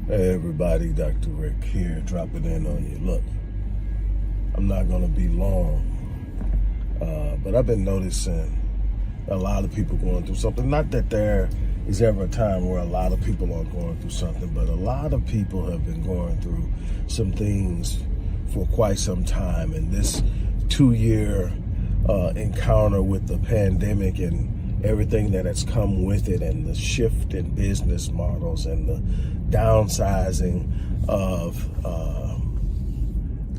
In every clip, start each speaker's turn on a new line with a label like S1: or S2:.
S1: Hey everybody, Dr. Rick here, dropping in on you. Look, I'm not going to be long, but I've been noticing a lot of people going through something. Not that there is ever a time where a lot of people aren't going through something, but a lot of people have been going through some things for quite some time. And this 2-year encounter with the pandemic and everything that has come with it, and the shift in business models and the downsizing of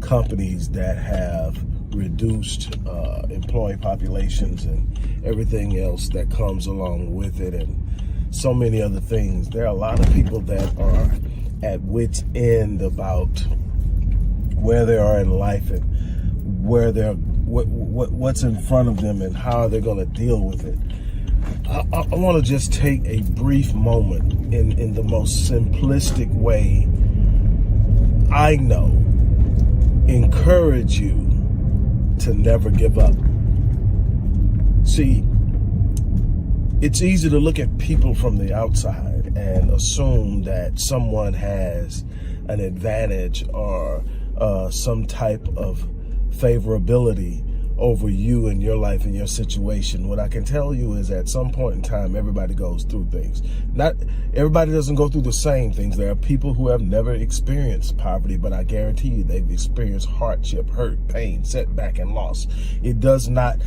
S1: companies that have reduced employee populations and everything else that comes along with it, and so many other things. There are a lot of people that are at wit's end about where they are in life and where they're what's in front of them and how they're going to deal with it. I want to just take a brief moment in the most simplistic way I know, encourage you to never give up. See, it's easy to look at people from the outside and assume that someone has an advantage or some type of favorability over you and your life and your situation. What I can tell you is at some point in time, everybody goes through things. Not everybody doesn't go through the same things. There are people who have never experienced poverty, but I guarantee you they've experienced hardship, hurt, pain, setback, and loss. It does not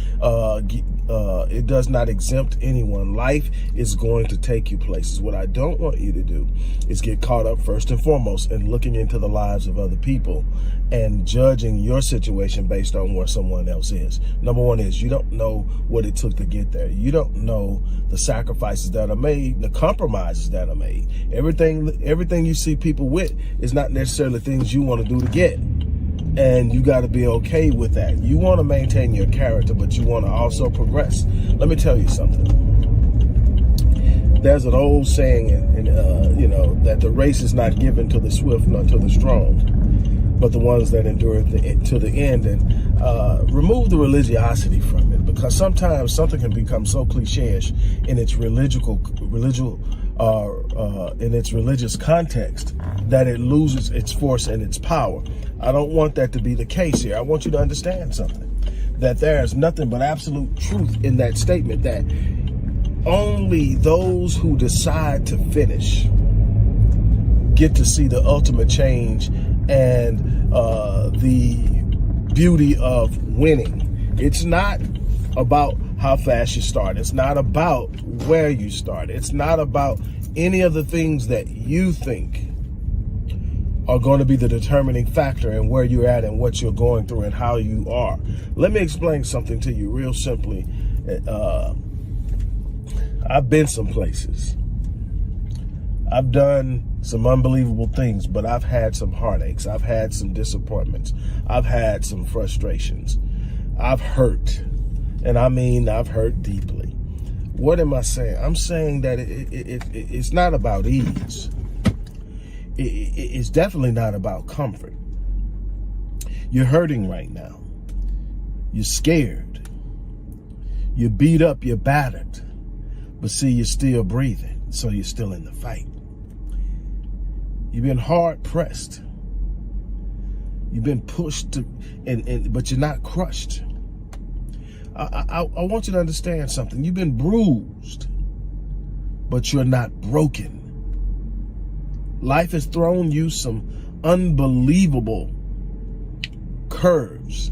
S1: exempt anyone. Life is going to take you places. What I don't want you to do is get caught up first and foremost in looking into the lives of other people and judging your situation based on where someone else is. Number one is you don't know what it took to get there. You don't know the sacrifices that are made, the compromises that are made. Everything you see people with is not necessarily things you want to do to get. And you got to be okay with that. You want to maintain your character, but you want to also progress. Let me tell you something. There's an old saying, that the race is not given to the swift nor to the strong, but the ones that endure to the end. And remove the religiosity from it, because sometimes something can become so cliche-ish in its religious context that it loses its force and its power. I don't want that to be the case here. I want you to understand something, that there is nothing but absolute truth in that statement, that only those who decide to finish get to see the ultimate change and the beauty of winning. It's not about how fast you start. It's not about where you start. It's not about any of the things that you think are going to be the determining factor in where you're at and what you're going through and how you are. Let me explain something to you real simply. I've been some places. I've done some unbelievable things, but I've had some heartaches. I've had some disappointments. I've had some frustrations. I've hurt. And I mean, I've hurt deeply. What am I saying? I'm saying that it's not about ease. It's definitely not about comfort. You're hurting right now. You're scared. You're beat up. You're battered. But see, you're still breathing. So you're still in the fight. You've been hard pressed. You've been pushed but you're not crushed. I want you to understand something. You've been bruised, but you're not broken. Life has thrown you some unbelievable curves,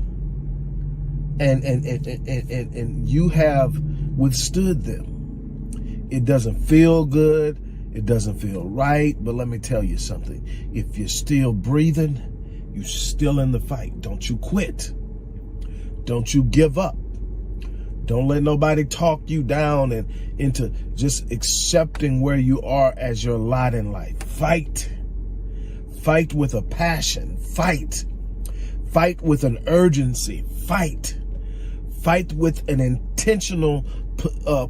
S1: and you have withstood them. It doesn't feel good. It doesn't feel right. But let me tell you something. If you're still breathing, you're still in the fight. Don't you quit. Don't you give up. Don't let nobody talk you down and into just accepting where you are as your lot in life. Fight. Fight with a passion. Fight. Fight with an urgency. Fight. Fight with an intentional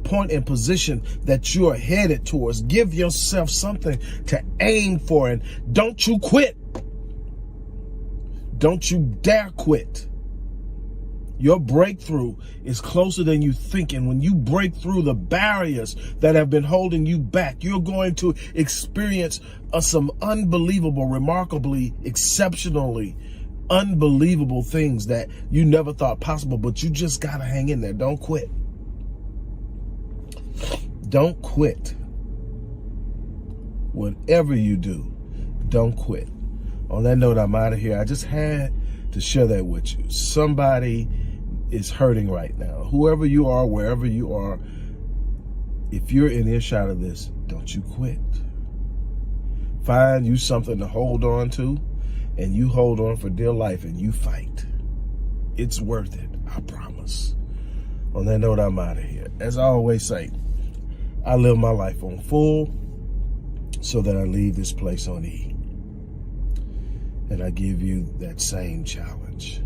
S1: point and position that you are headed towards. Give yourself something to aim for, and don't you quit. Don't you dare quit. Your breakthrough is closer than you think. And when you break through the barriers that have been holding you back, you're going to experience some unbelievable, remarkably, exceptionally unbelievable things that you never thought possible. But you just got to hang in there. Don't quit. Don't quit. Whatever you do, don't quit. On that note, I'm out of here. I just had to share that with you. Somebody is hurting right now. Whoever you are, wherever you are, if you're in earshot of this, don't you quit. Find you something to hold on to, and you hold on for dear life, and you fight. It's worth it, I promise. On that note, I'm out of here. As I always say, I live my life on full so that I leave this place on E. And I give you that same challenge.